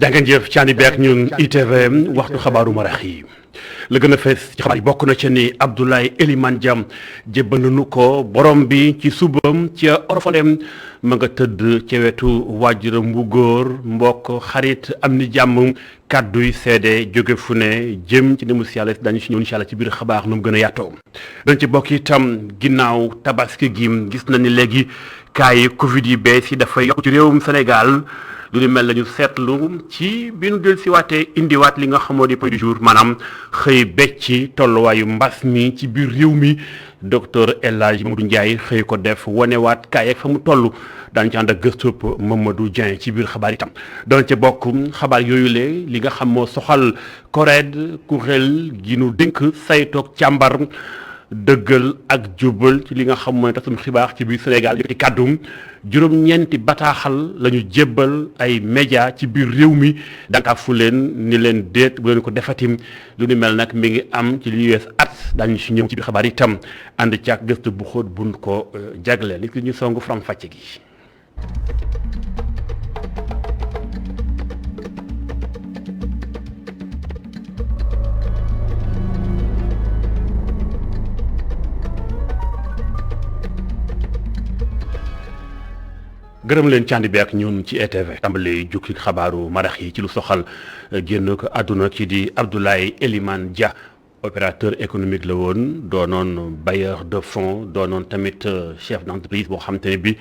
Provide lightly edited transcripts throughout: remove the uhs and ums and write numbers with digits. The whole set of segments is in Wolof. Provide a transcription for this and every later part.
jàngeen jëf ci ànd bi ak ñun ITV waxtu xabaaru marax yi la gën a fees ci xabaar yi bokk na ci ni Abdoulaye Elimane Dia jébbal nañu ko borom bi ci subam ca orphelin ma nga tëdd ca wetu waajuram bu góor mbokk xarit am ni jàmm kàdduy seede jóge fu ne jëm ci ndimu si yàlla dañu si ñëw incha allah ci biir xabaar nu mu gën a yaatoo dañ ci bokk itam ginnaaw tabaski gi gis na ni léegi cas yi Covid yi bees yi dafay yokk ci réewum Sénégal lu ni mel la ñu seetlu ci bi nu del si waatee indiwaat li nga xamoo di point du jour maanaam xëy becci tolluwaayu mbas mi ci biir réew mi docteur El Hadji Mamadou Ndiaye xëy ko def wanewaat kaay ak fa mu toll daañu ci ànd ak gëstub Mamadou Dieng ci biir xabaar itam doon ca bokk xabaar yooyu le li nga xam moo soxal CORED kuréel gi nu dénk saytoog càmbar dëggal ak jubal ci li nga xam mooy tasum xibaar ci biir Sénégal ci kàddum juróom-ñeenti bataaxal la ñu jébbal ay média ci biir réew mi dànkaafu leen ni leen déet bu leen ko defatim lu ni mel nag mi ngi am ci li US at daañu si ñëw ci biir xabaar itam ànd ci ak gëstu bu xóot buñ ko jagleel li ñu songu faram fàcce gi gërëm leen càndi bi ak ñun ci ITV tàmbali jukki xabaaru marax yi ci lu soxal génn ko àdduna ki di Abdoulaye Elimane Dia opérateur économique la woon doonoon bailleur de fonds doonoon tamit chef d'entreprise boo xam te ne bi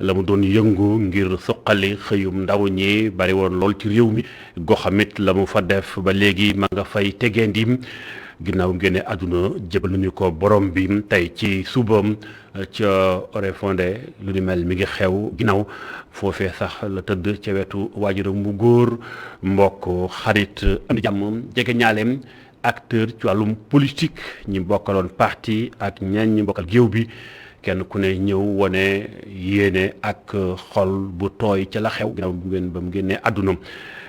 la mu doon yëngu ngir suqali xëyum ndaw ñi bari woon lool ci réew mi goxamit la mu fa def ba léegi ma nga fay tegeendim ginnaaw génne àdduna jëbal nañu ko borom bi tey ci subam ca Oréfondé lu ni mel mi ngi xew ginnaaw foofee sax la tëdd ca wetu waajuram bu góor mbokk xarit andi jàmm jege ñaaleem acteur ci wàllum politique ñi bokkaloon parti ak ñenn ñi bokkal géew bi kenn ku ne ñëw wone yéene ak xol bu tooy ca la xew ginnaaw ba mu génnee àdduna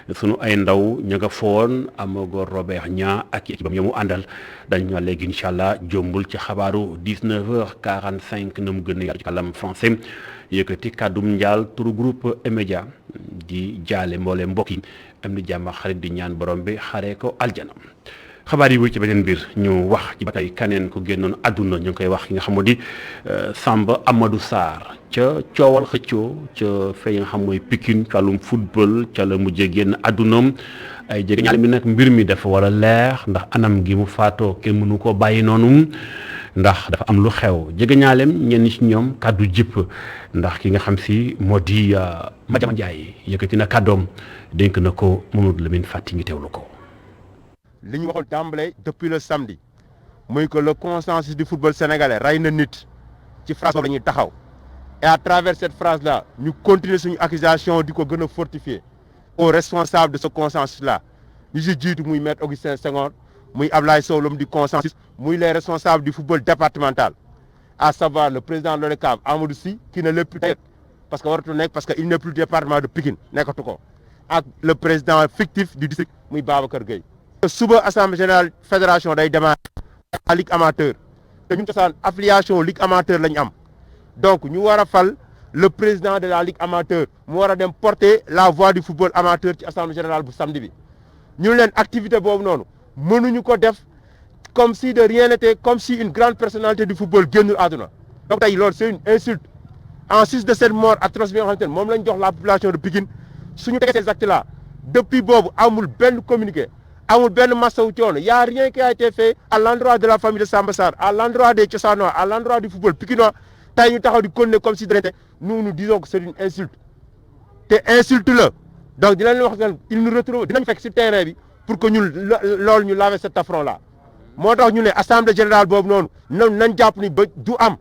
sunu ay ndaw ña nga foon Amagor Robert Niang ak équipe am ya mu àndal dañu ñëw léegi incha allah jombul ci xabaaru 19h45 na mu gën a yaatu ci kàllaama français yëkkati kàddum njaal turu groupe E-Media di jaale mboole mbokk yi am ni jàmm xarit di ñaan borom bi xaree ko aljana. xabaar yi wuy ci beneen mbir ñu wax ci ba tey kaneen ko génnoon àdduna ñu ngi koy wax ki nga xam moo di Samba Amadou Sarr ca coowal xëccoo ca fee nga xam mooy Pikine ci wàllum football ca la mujjee génn àddunaam ay jege ñaale mi nag mbir mi dafa war a leer ndax anam gi mu faatoo kenn mënu koo bàyyi noonu ndax dafa am lu xew jege ñaaleem ñenn ci ñoom kàddu jipp ndax ki nga xam si moo di Madiama Ndiaye yëkkati na kàddoom dénk na ko Mamadou Lamine Fati ngi teewlu ko. li ñu waxoon d'emblée depuis le samedi muy que le consensus du football sénégalais rey na nit ci phrase boobu la ñuy taxaw et à travers cette phrase là ñu continuer suñu accusation di ko gën a fortifier aux responsables de ce consensus là ñu si jiitu muy maître Augustin Senghor muy Ablaye Sow l'homme du consensus muy les responsables du football départemental à savoir le président de l'ODCAV Amadou Sy qui ne l'est plus parce que waratu nekk parce que il n'est plus département de Pikine nekkatu ko ak le président fictif du district muy Babacar Gueye. suba assemblée générale fédération day démarrer à ligue amateur te ñun cosaan affiliation ligue amateur la ñu am donc ñu war a fal le président de la ligue amateur mu war a dem porter la voix du football amateur ci assemblée générale bu samedi bi ñu leen activité boobu noonu mënuñu ko def comme si de rien n'était comme si une grande personnalité du football génnul àdduna donc tey loolu c'est une insulte en sus de cette mort atroce bi nga xamante ne moom lañ jox la population de Pikine suñu tegee ces actes là depuis boobu amul benn communiqué amul benn masawu coono y a rien qui a été fait à l'endroit de la famille de Samba Sarr à l'endroit des Cosaanois à l'endroit du football pikinois tey ñu taxaw di continuer comme si dara nous disons que c'est une insulte te insulte la donc dinañ leen wax ne il nous retrouve dinañ fekk ci terrain bi pour que ñun loolu ñu laver cet affront là moo tax ñu ne assemblée générale boobu noonu nañ jàpp ni ba du am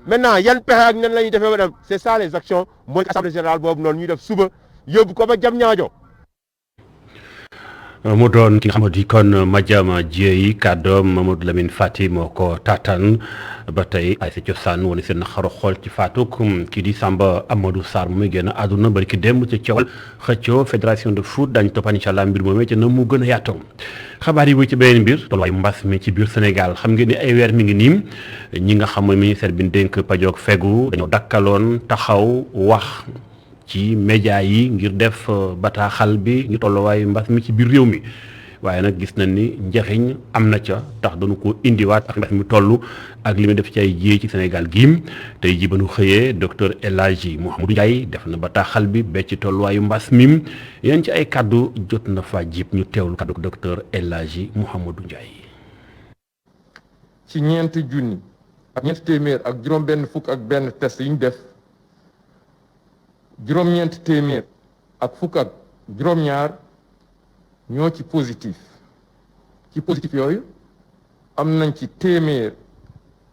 maintenant yan pexe ak nan la ñuy defee ba dem c'est ça les actions mooy assemblée générale boobu noonu ñuy def suba yóbbu ko ba Diamniadio. mu doon ki nga xamante ni kon Madiama Dieye kàddoom Mamadou Lamine Fati moo ko taataan ba tey ay sa cosaan wala seen xaru xool ci faatuk kii di Samba Amadou Sarr mu muy génn àdduna bari ki démb ca coowal xëccoo fédération de foot dañ toppaan incha allah mbir moomee ca na mu gën a yaatoo xabaar yi bu ci beneen mbir tolluwaayu mbas mi ci biir Sénégal xam ngeen ni ay weer mi ngi niim ñi nga xam mooy ministère bi dénk pajoog fegu dañoo dakkaloon taxaw wax ci média yi ngir def bataaxal bi ñu tolluwaayu mbas mi ci biir réew mi waaye nag gis nañ ni njëriñ am na ca tax dañu ko indiwaat ak mbas mi toll ak li muy def ci ay jiyee ci Sénégal gii tey ji ba nu xëyee docteur El Hadji Mouhamadou Ndiaye def na bataaxal bi ba ci tolluwaayu mbas mi yéen ci ay kaddu jot na fa jib ñu teewlu kaddu docteur El Hadji Mouhamadou Ndiaye. ci ñeenti junni ak ñeenti téeméer ak juróom-benn fukk ak benn test yi ñu def juróom-ñeenti téeméer ak fukk ak juróom-ñaar ñoo ci positif yooyu am nañ ci téeméer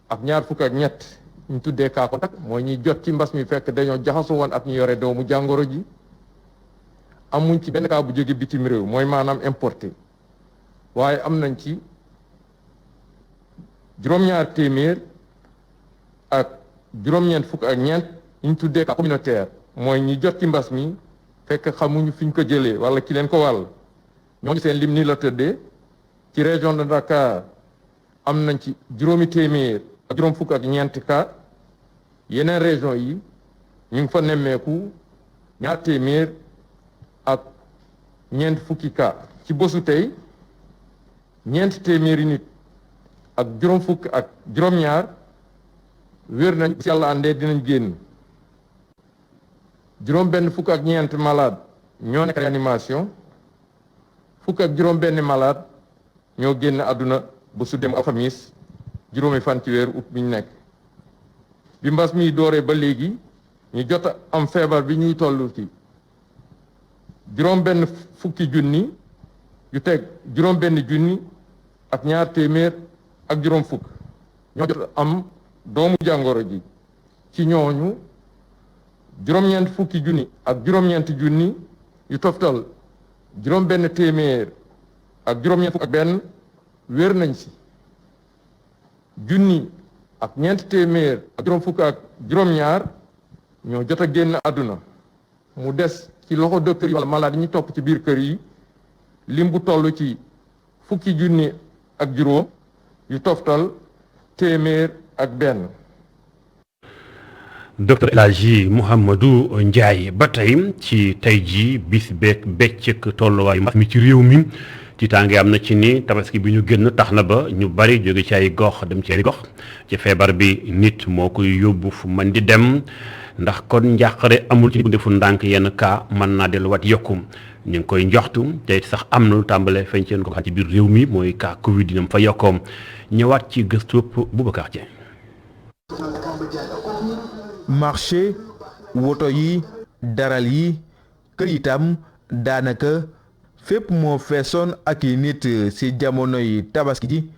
ak ñaar fukk ak ñett ñu tuddee cas contact mooy ñuy jot ci mbas mi fekk dañoo jaxasoo woon ak ñu yore doomu jàngoro ji amuñ ci benn cas bu jóge bitim réew mooy maanaam importé waaye am nañ ci juróom-ñaar téeméer ak juróom-ñeent fukk ak ñeent ñu tuddee cas communautaire mooy ñi jot ci mbas mi fekk xamuñu fi ñu ko jëlee wala ki leen ko wàll ñooñu seen lim nii la tëddee ci région de Dakar am nañ ci juróomi téeméer ak juróom fukk ak ñeenti cas yeneen région yi ñu ngi fa nemmeeku ñaar téeméer ak ñeent fukki cas ci bésu tey ñeent téeméeri nit ak juróom fukk ak juróom-ñaar wér nañ si yàlla àndee dinañ génn juróom benn fukk ak ñeent malade ñoo nekk réanimation fukk ak juróom benn malade ñoo génn àdduna ba su dem alxamis juróomi fan ci weeru ut bi ñu nekk bi mbas mi dooree ba léegi ñu jot am feebar bi ñuy toll ci juróom benn fukki junni yu teg juróom benn junni ak ñaar téeméer ak juróom fukk ñoo jot am doomu jàngoro ji ci ñooñu juróom-ñeent fukki junni ak juróom-ñeenti junni yu toftal juróom benn téeméer ak juróom-ñeent fukk ak benn wér nañ si junni ak ñeent téeméer ak juróom fukk ak juróom-ñaar ñoo jot a génn àdduna mu des ci loxo docteur yi wala malade yi ñu topp ci biir kër yi lim bu toll ci fukki junni ak juróom yu toftal téeméer ak benn. docteur El Hadji Mouhamadou Ndiaye ba tey ci tey jii bis beeg bëccëg tolluwaayu mbas mi ci réew mi ci tànge am na ci ni tabaski bi ñu génn tax na ba ñu bari jóge ci ay gox dem ci ay gox ci feebar bi nit moo koy yóbbu fu mën di dem ndax kon njàqare amul ci bu defu ndànk yenn cas mën naa delluwaat yokku ñu ngi koy njoxtu te sax am na lu tàmbale feeñ seen ko xam ci biir réew mi mooy cas Covid dina fa yokkoom ñëwaat ci gëstu Boubacar Dieng. marché woto yi daral yi kër itam daanaka fépp moo feesoon ak i nit ci jamono yi tabaski ji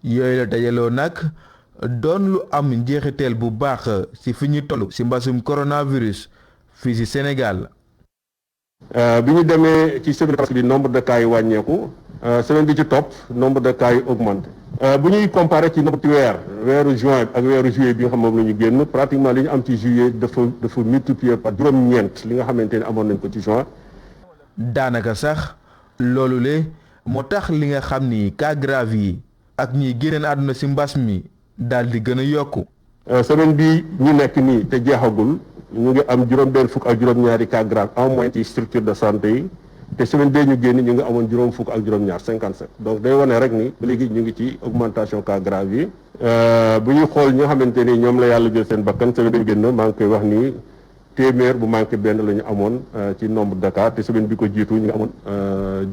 yooyu la dajaloo nag doon lu am njeexiteel bu baax ci fi ñu toll ci mbasum coronavirus fii ci Sénégal. bi ñu demee ci semaine tabaski bi nombre de cas yi wàññeeku semaine bi ci topp nombre de cas yi augmenté. bu ñuy comparé ci nombre ci weeru juin ak weeru juillet bi nga xam moom la ñu génn pratiquement li ñu am ci juillet dafa multiplier par juróom-ñeent li nga xamante ne amoon nañ ko ci juin. daanaka sax loolu le moo tax li nga xam ni cas grave yi ak ñiy génneen àdduna ci mbas mi daal di gën a yokku. semaine bi ñu nekk nii te jeexagul ñu ngi am juróom-benn fukk ak juróom-ñaari cas grave en moyenne ci structure de santé yi. te semaine bee ñu génn ñu ngi amoon juróom fukk ak juróom-ñaar 57 donc day wane rek ni ba léegi ñu ngi ci augmentation cas grave yi bu ñuy xool ñi nga xamante ni ñoom la yàlla jël seen bakkan semaine bi ñu génn maa ngi koy wax ni téeméer bu manqué benn la ñu amoon ci nombre de cas te semaine bi ko jiitu ñu ngi amoon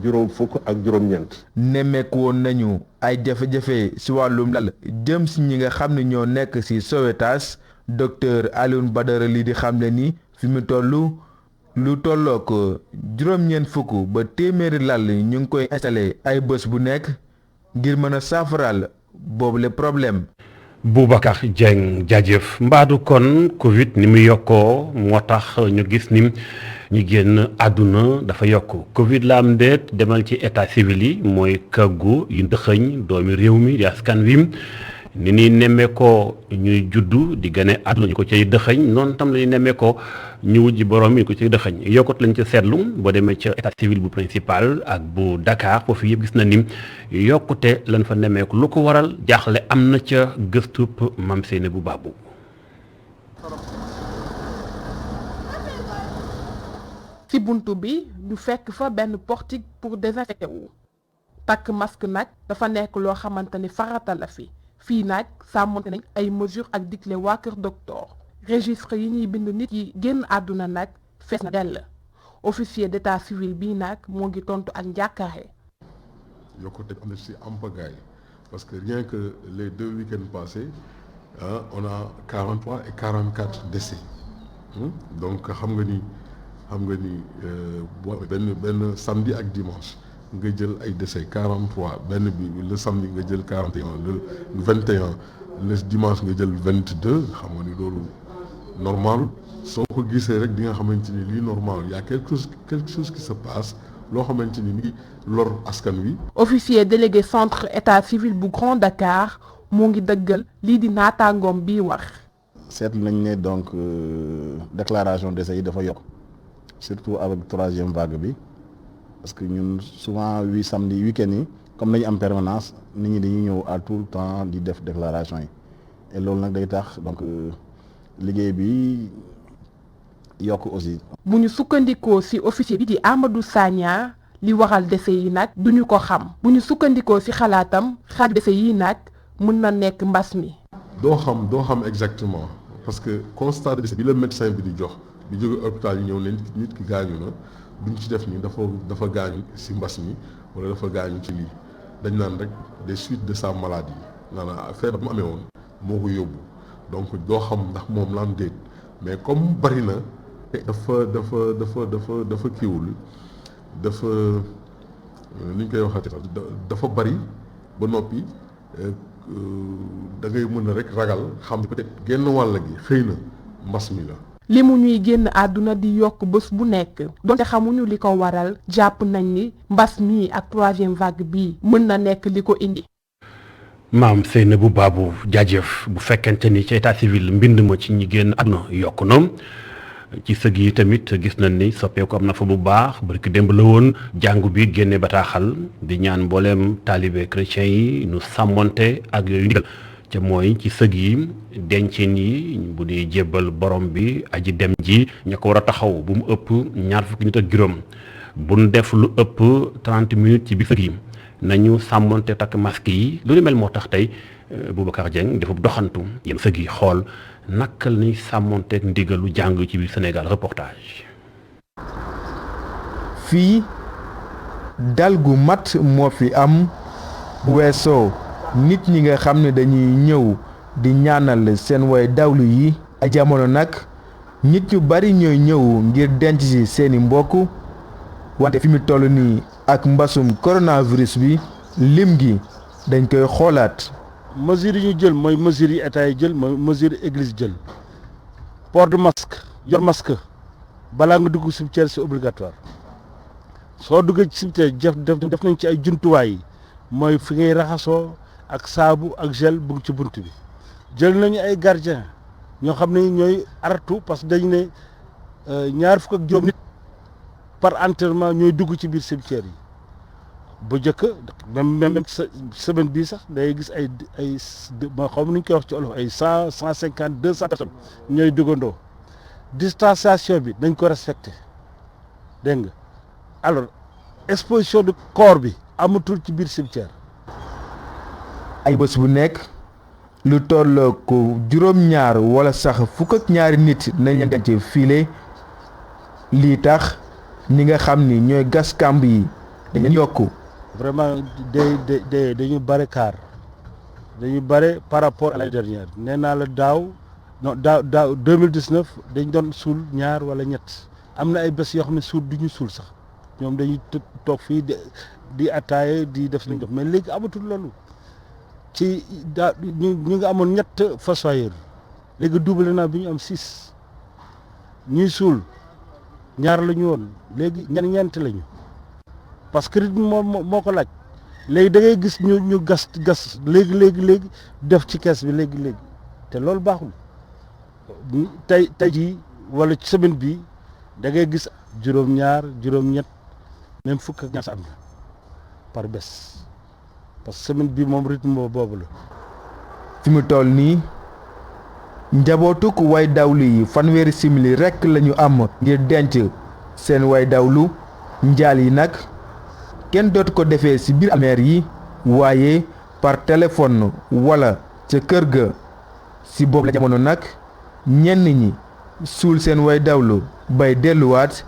juróom fukk ak juróom-ñeent. nemmeeku woon nañu ay jafe-jafe ci wàllum lal jëm ci ñi nga xam ne ñoo nekk ci Sowétas docteur Alioune Badara lii di xamle ni fi mu toll. lu tollook juróom-ñeent fukk ba téeméeri lal ñu ngi koy installé ay bés bu nekk ngir mën a saafaraal boobu le problème. Boubacar Dieng jaajëf mbaadu kon Covid ni mu yokkoo moo tax ñu gis ni ñu génn àdduna dafa yokk Covid la am déet demal ci état civil yi mooy kàggu yu ndëxëñ doomi réew mi di askan wi ni ñuy nemmeekoo ñuy juddu di gane àdduna ñu ko cay dëxëñ noonu tam la ñuy nemmeekoo ñu wujji borom yi ko ci dëxëñ yokkut lañ ca seetlu boo demee ca état civil bu principal ak bu Dakar foofu yëpp gis na ni yokkute lañ fa nemmeeku lu ko waral jaaxle am na ca gëstub Mame Seynabou Babou. ci buntu bi ñu fekk fa benn portique pour désinfecter wu takk masque nag dafa nekk loo xamante ni farata la fii nag sàmmonte nañ ay mesures ak digle waa kër docteur registre yi ñuy bind nit yi génn àdduna nag fees na dell officier d'état civil bii nag moo ngi tontu ak njàkkaare. yokkute am na ci am pagaille parce que rien que les 2 week-ends passés on a 43 et 44 décès donc xam nga ni benn samedi ak dimanche nga jël ay décès 43 benn bi le samedi nga jël 41 le 21 le dimanche nga jël 22 xam nga ni loolu normal soo ko gisee rek di nga xamante ni lii normal y a quelque chose qui se passe loo xamante ni mi ngi lor askan wi. officier délégué centre état civil bu Grand Dakar moo ngi dëggal lii di naataangoom bii wax. seetlu nañ ne donc déclaration décès yi dafa yokk surtout avec 3e vague bi parce que ñun souvent samedi week-end yi comme dañu am permanence nit ñi dañuy ñëw à tout le temps di def déclaration yi et loolu nag day tax donc liggéey bi yokk aussi. bu ñu sukkandikoo ci officier bi di Amadou Sagna li waral décès yi nag duñu ko xam bu ñu sukkandikoo ci xalaatam décès yi nag mën na nekk mbas mi. doo xam exactement parce que constat de décès bi la médecin bi di jox bi jóge hôpital yi ñëw ne nit ki gaañu na duñ ci def ni dafa gaañu ci mbas mi wala dafa gaañu ci lii dañ naan rek des suites de sa maladie maanaam feebar bu mu amee woon moo ko yóbbu donc doo xam ndax moom la am déet mais comme bari na dafa kiiwul dafa ni ñu koy waxati dafa bari ba noppi da ngay mën a rek ragal xam ne peut-être genn wàll gi xëy na mbas mi la. li mu ñuy génn àdduna di yokk bés bu nekk donte xamuñu li ko waral jàpp nañ ni mbas mi ak 3e vague bii mën na nekk li ko indi. maam Seynabou Babou jaajëf bu fekkente ni ci état civil mbind ma ci ñi génn àdduna yokk na ci sëg yi tamit gis nañ ni soppeeku am na fa bu baax barki démb la woon jàngu bi génne bataaxal di ñaan mbooleem taalibe chrétien yi nu sàmmonte ak yooyu ndigal ca mooy ci sëg yi dencin yi bu di jébbal borom bi aji dem ji ña ko war a taxaw bu mu ëpp 20 nit ak juróom buñ def lu ëpp 30 minutes ci biir sëg yi nañu sàmmonte takk masque yi lu ni mel moo tax tey Boubacar Dieng dafa doxantu yéen sëg yi xool naka la ñuy sàmmonteeg ndigalu jàng ci biir Sénégal reportage. fii dal gu mat moo fi am weesoo nit ñi nga xam ne dañuy ñëw di ñaanal seen way dawlu yi ay jamono nag nit ñu bari ñooy ñëw ngir denc ci seeni mbokk wante fi mu toll nii ak mbasum coronavirus bi lim gi dañ koy xoolaat. mesures yi ñu jël mooy mesures yi état yi jël mooy mesures yi église jël port de masque yor masque balaa nga dugg cimetière c'est obligatoire soo duggee ci cimetière def nañ ci ay jumtuwaay yi mooy fi ngay raxasoo ak saabu ak gel bugg ci bunt bi jël nañu ay gardien ñoo xam ne ñooy artu parce que dañu ne 20 nit par enterrement ñooy dugg ci biir cimetière yi bu njëkk même semaine bii sax day gis ay ma xam nu ñu koy wax ci olof ay 100 150 200 personnes ñooy duggandoo distanciation bi dañ ko respecté dégg nga alors exposition de corps bi amatul ci biir cimetière. ay bés bu nekk lu tolloo ko juróom-ñaar wala sax fukk ak ñaari nit nañ leen denc fiile lii tax ñi nga xam ni ñooy gas kàmb yi dañu yokku. vraiment dañu bare kaar dañu bare par rapport à l'année dernière nee naa la daaw 2019 dañ doon suul ñaar wala ñett am na ay bés yoo xam ne suul du ñu suul sax ñoom dañuy toog fii di attaaye di def li ñu def mais léegi amatul loolu ci ñu ngi amoon ñett fossoyeur léegi double naa bi ñu am 6 ñuy suul ñaar la ñu woon léegi ñeent lañu. parce que rythme moo ko laaj léegi da ngay gis ñu gas léegi def ci kees bi léegi te loolu baaxul tey jii wala ci semaine bi da ngay gis juróom-ñett même fukk ak ñaar am na par bés parce que semaine bi moom rythme boobu la. fi mu toll nii njabootuk way dawlu yi fanweeri simili rekk lañu am ngir denc seen way dawlu njaal yi nag kenn dootu ko defee ci biir almeer yi waaye par téléphone wala ca kër ga ci boobu la jamono nag ñenn ñi suul seen way dawlu bay delluwaat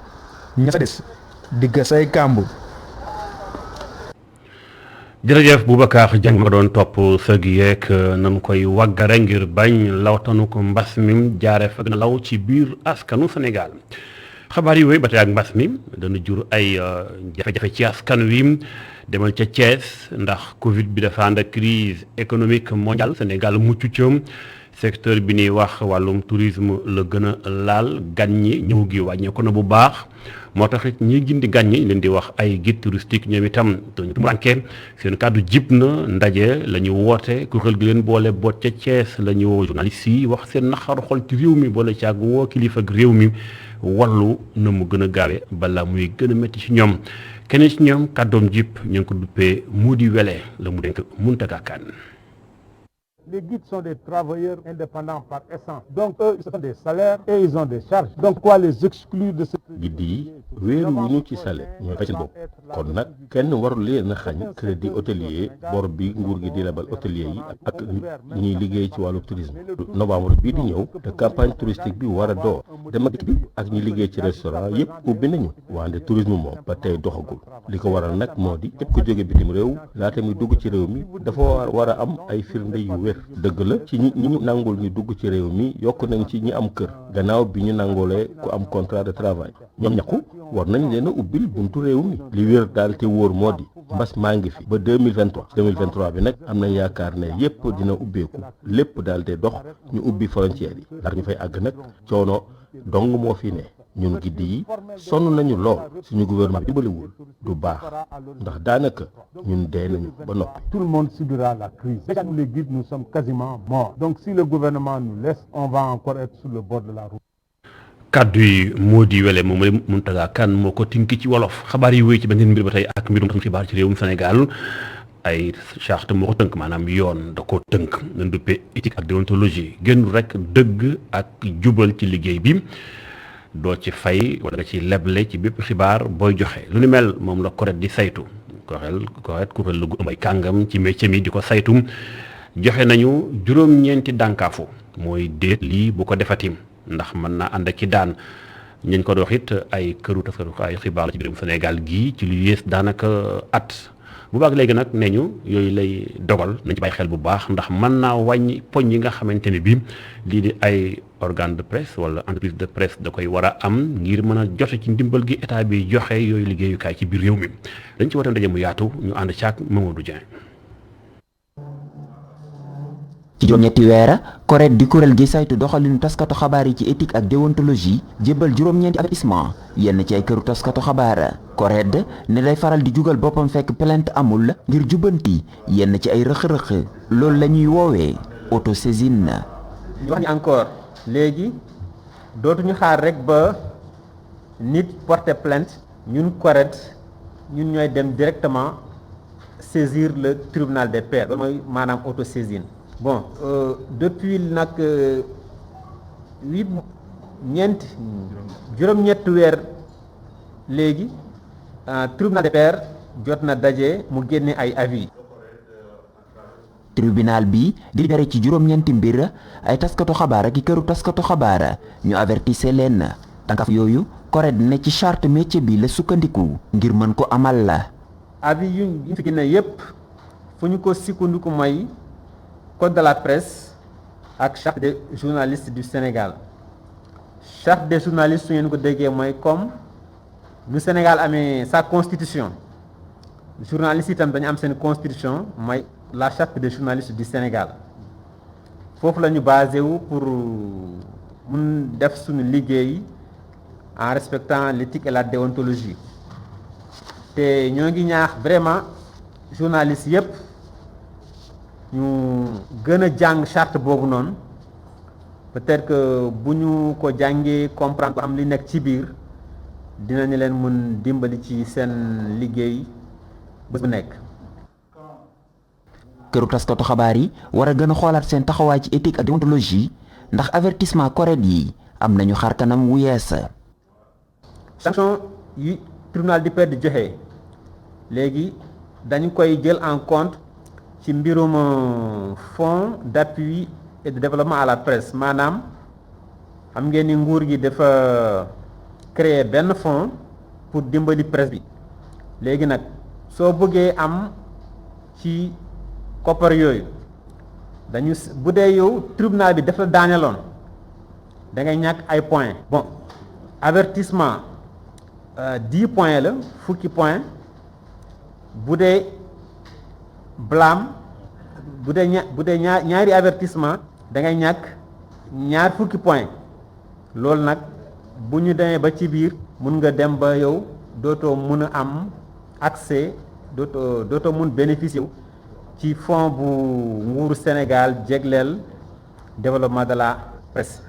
ña fa des di gas ay kàmb. jërëjëf Boubacar Dieng ma doon topp sëg yeeg nan koy waggare ngir bañ lawtanu ko mbas mi jaare fa gën a law ci biir askanu Sénégal xabaar yi wéy ba tey ak mbas mi dana jur ay jafe-jafe ci askan wi demal ca Thiès ndax Covid bi dafa ànd ak crise économique mondiale Sénégal mucc ca secteur bi ñuy wax wàllum tourisme la gën a laal gan ñi ñëw gi wàññeeku na bu baax moo tax it ñi gindi gan ñi leen di wax ay guide touristique ñoom itam dañu tumuranke seen kàddu jib na ndaje la ñu woote kuréel gi leen boole boot ca Thiès la ñu woo journaliste yi wax seen naxaru xol ci réew mi boole caag woo kilifa ak réew mi wallu na mu gën a gaawe balaa muy gën a métti ci ñoom keneen ci ñoom kàddoom jib ñu ngi ko duppee Mody Wele la mu dénk Mountaga Kane. Les guides sont des travailleurs indépendants par essence. Donc eux, ils ont des salaires et ils ont des charges. Donc quoi les exclure de ce guide yi wéeru wu ñu ci salaire ñooy fay seen bopp kon nag kenn warul leen a xañ crédit hôtelier bor bi nguur gi di lebal hôtelier yi ak ñiy liggéey ci wàllu tourisme novembre bii di ñëw te campagne touristique bi war a door dem ak dikk bi ak ñi liggéey ci restaurant yëpp ubbi nañu wante tourisme moom ba tey doxagul li ko waral nag moo di képp ku jóge bitim réew laata muy dugg ci réew mi dafa war a am ay firnde yu wér dëgg la ci ñi ñu nangul ñu dugg ci réew mi yokk nañ ci ñi am kër gannaaw bi ñu nangulee ku am contrat de travail ñoom ñàkku war nañ leen a ubbil buntu réew mi li wér daal te wóor moo di mbas maa ngi fi ba 2023 bi nag am nañ yaakaar ne yépp dina ubbeeku lépp daal te dox ñu ubbi frontières yi ndax ñu fay àgg nag coono dong moo fi ne ñun giddi yi sonn nañu lool suñu gouvernement bi dimbaliwul du baax ndax daanaka ñun dee nañu ba noppi. Tout le monde subira la crise. Déjà nous les guides nous sommes quasiment morts. Donc si le gouvernement nous laisse, on va encore être sur le bord de la route. kaddu yi Mody Wele moom la Mountaga Kane moo ko tinki ci wolof xabaar yi wéy ci beneen mbir ba tey ak mbirum tasum xibaar ci réewum Sénégal ay charte moo ko tënk maanaam yoon da ko tënk nañ duppee éthique ak déontologie génn rek dëgg ak jubal ci liggéey bi doo ci fay wala nga ci leble ci bépp xibaar booy joxe lu ni mel moom la CORED di saytu CORED kuréel lu gu ay kàngam ci métier mi di ko saytu joxe nañu juróom-ñeenti dànkaafu mooy déet lii bu ko defatim ndax mën naa ànd ak ci daan ñañ ko dox it ay këru taskatu ay xibaar la ci biir Sénégal gii ci lu yées daanaka at bu baax léegi nag nee ñu yooyu lay dogal nañ ci bàyyi xel bu baax ndax mën naa wàññi poñ yi nga xamante ne bii lii di ay organe de presse wala entreprise de presse da koy war a am ngir mën a jote ci ndimbal gi état bi joxe yooyu liggéeyukaay ci biir réew mi dañ ci woote ndaje mu yaatu ñu ànd caag Mamadou Dieng. ci juróom-ñetti weer CORED di kuréel gi saytu doxalinu taskatu xabaar yi ci éthique ak déontologie jébbal juróom-ñeenti avertissement yenn ci ay këru taskatu xabaar CORED ne day faral di jugal boppam fekk plainte amul ngir jubbanti yenn ci ay rëq-rëq loolu la ñuy woowee autosaisine. ñu wax ni encore léegi dootuñu xaar rek ba nit porter plainte ñun CORED ñun ñooy dem directement saisir le tribunal des pairs loolu mooy maanaam autosaisine. Bon, depuis nag juróom-ñetti weer léegi tribunal des pairs jot na daje mu génne ay avis. tribunal bi di libéré ci juróom-ñeenti mbir ay taskatu xabaar ak i këru taskatu xabaar ñu avertissé leen tànkaf yooyu CORED ne ci charte métier bi la sukkandiku ngir mën ko amal la. avis yu ñu fi génne yépp fu ñu ko sukkandiku mooy. Code de la presse ak charte des journalistes du Sénégal charte des journalistes su ngeen ko déggee mooy comme nu Sénégal amee sa constitution journalistes itam dañu am seen constitution mooy la charte des journalistes du Sénégal foofu la ñu basé wu pour mun def suñu liggéey en respectant l'éthique et la déontologie te ñoo ngi ñaax vraiment journalistes yépp ñu gën a jàng charte boobu noonu peut-être que bu ñu ko jàngee comprendre ko am li nekk ci biir dinañu leen mën dimbali ci seen liggéey bés bu nekk. këru taskatu xabaar yi war a gën a xoolaat seen taxawaay ci éthique ak déontologie ndax avertissement CORED yi am nañu xar kanam wu yees. sanction yi tribunal di perte di joxe léegi dañ koy jël en compte ci mbirum fonds d'appui et de développement à la presse maanaam xam ngeen ni nguur gi dafa créer benn fonds pour dimbali presse bi léegi nag soo bëggee am ci koppar yooyu dañu bu dee yow tribunal bi dafa daaneloon da ngay ñàkk ay points bon avertissement 10 points la fukki points bu dee blâme bu dee ñaari avertissement da ngay ñàkk ñaar fukki points loolu nag bu ñu demee ba ci biir mun nga dem ba yow dootoo mun a am accès dootoo mun bénéficier wu ci fonds bu nguuru Sénégal jégleel développement de la presse.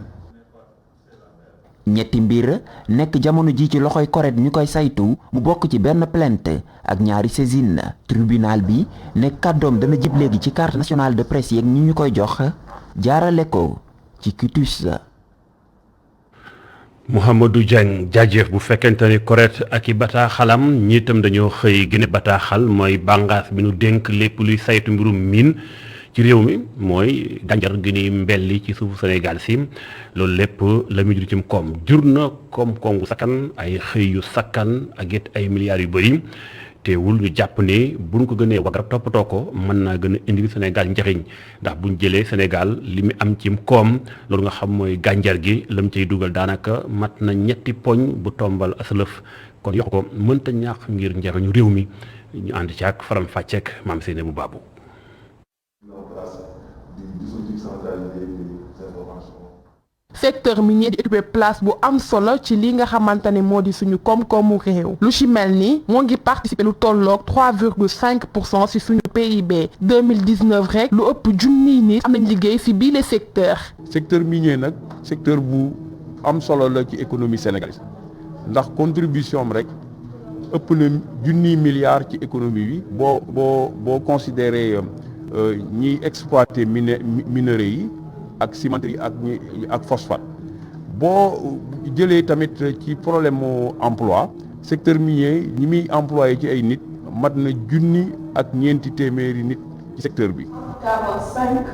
ñetti mbir nekk jamono ji ci loxoy CORED ñu koy saytu mu bokk ci benn plainte ak ñaari saisine tribunal bi ne kàddoom dana jib léegi ci carte nationale de presse yeeg ñi ñu koy jox jaarale ko ci CUTUS. Mouhamadou Dieng jaajëf. bu fekkente ni CORED ak i bataaxalam ñi itam dañoo xëy gën a bataaxal mooy bàngaas bi nu dénk lépp luy saytu mbirum miin ci réew mi mooy gànjar gi ni mbelli ci suufu Sénégal si loolu lépp la muy jur ci koom jur na koom-koom gu sakkan ay xëy yu sakkan ak it ay milliards yu bëri teewul ñu jàpp ne bu ñu ko gënee wagarab toppatoo ko mën naa gën a indi Sénégal njëriñ ndax bu ñu jëlee Sénégal li mu am ci koom loolu nga xam mooy gànjar gi la mu cay dugal daanaka mat na ñetti poñ bu tombal asalëf kon yokk ko mënta ñaax ngir njëriñu réew mi ñu ànd ci ak faram fàcceek maam Seyne bu baabu. secteur minier di occupé place bu am solo ci li nga xamante ne moo di suñu koom-koomu réew lu ci mel ni moo ngi participer lu tolloog 3,5% ci suñu PIB 2019 rek lu ëpp junniy nit am nañ liggéey ci biile secteur. secteur minier nag secteur bu am solo la ci économie sénégalaise ndax contribution am rek ëpp na junniy milliards ci économie bi boo considéré ñiy exploiter minerais yi. ak cimenterie ak phosphate boo jëlee tamit ci problème mu emploi secteur minier ñi muy employé ci ay nit mat na junni ak ñeenti téeméeri nit ci secteur bi. 45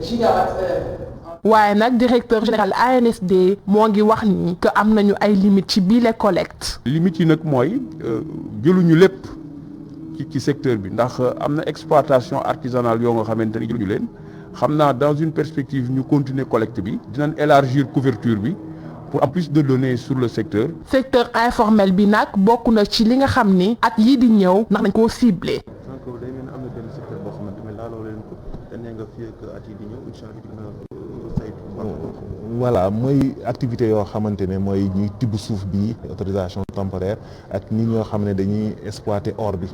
gigawattheures. waaye nag directeur général ANSD moo ngi wax ni que am nañu ay limites ci biile collecte. limites yi nag mooy jëluñu lépp ci secteur bi ndax am na exploitation artisanale yoo nga xamante ni jëluñu leen. xam naa dans une perspective ñu continuer collecte bi dinañ élargir couverture bi pour am plus de données sur le secteur. secteur informel bi nag bokk na ci li nga xam ni at yii di ñëw ndax nañ koo ciblé. donc day mel ni am na benn secteur boo xamante ne laaloo leen ko te nee nga fii ak at yii di ñëw incha allah dina saytu. voilà mooy activité yoo xamante ne mooy ñuy tibb suuf bi autorisation temporaire ak nit ñoo xam ne dañuy exploiter or bi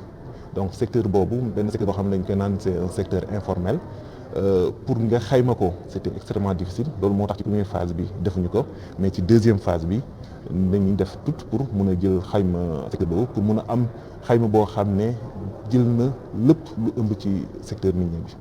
donc secteur boobu benn secteur boo xam ne dañ koy naan c'est un secteur informel. Pour nga xayma ko c'était extrêmement difficile loolu moo tax ci première phase bi defuñu ko mais ci deuxième phase bi dañuy def tout pour mun a jël xayma secteur boobu pour mun a am xayma boo xam ne jël na lépp lu ëmb ci secteur minier bi.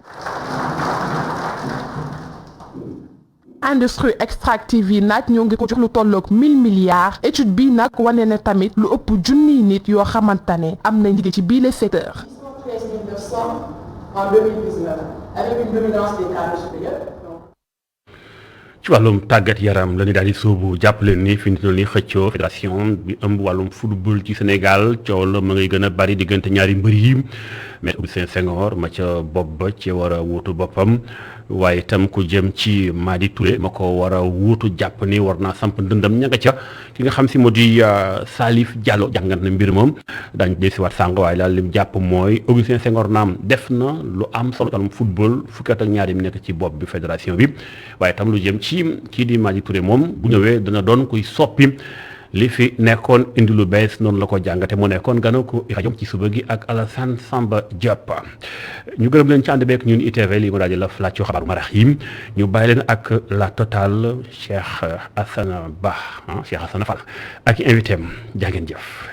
industrie extractive yi nag ñoo ngi ko jox lu tolloog 1000 milliards étude bi nag wane na tamit lu ëpp junniy nit yoo xamante ne am nañ liggéey ci biile secteur. en 2019 avec une dominance des cadres supérieurs. ci wàllum tàggat yaram la ñu daal di sóobu jàpp leen ni fi ñu toll nii xëccoo fédération bi ëmb wàllum football ci Sénégal coow la ma ngay gën a bari diggante ñaari mbër yi mais Augustin Senghor ma ca bopp ba ci war a wuutu boppam waaye itam ku jëm ci Madi Touré ma ko war a wuutu jàpp ni war naa samp ndëndam ña nga ca ki nga xam si moo di Salif Diallo jàngat na mbir moom daañu dee si waat sàng waaye daal lim jàpp mooy Augustin Senghor naam def na lu am solo wàllum football fukki at ak ñaar yi mu nekk ci bopp bi fédération bi waaye itam lu jëm ci kii di Madi Touré moom bu ñëwee dana doon kuy soppi li fi nekkoon indi lu bees noonu la ko jàngate mu nekkoon gana ko rajo ci suba gi ak Alassane Samba Diop ñu gërëm leen ci ànd beek ñun ITV li mu daal di la flaccoo xabaaru marax yi ñu bàyyi leen ak la totale Cheikh Assane Ba Cheikh Assane Fall ak invité am jaa ngeen jëf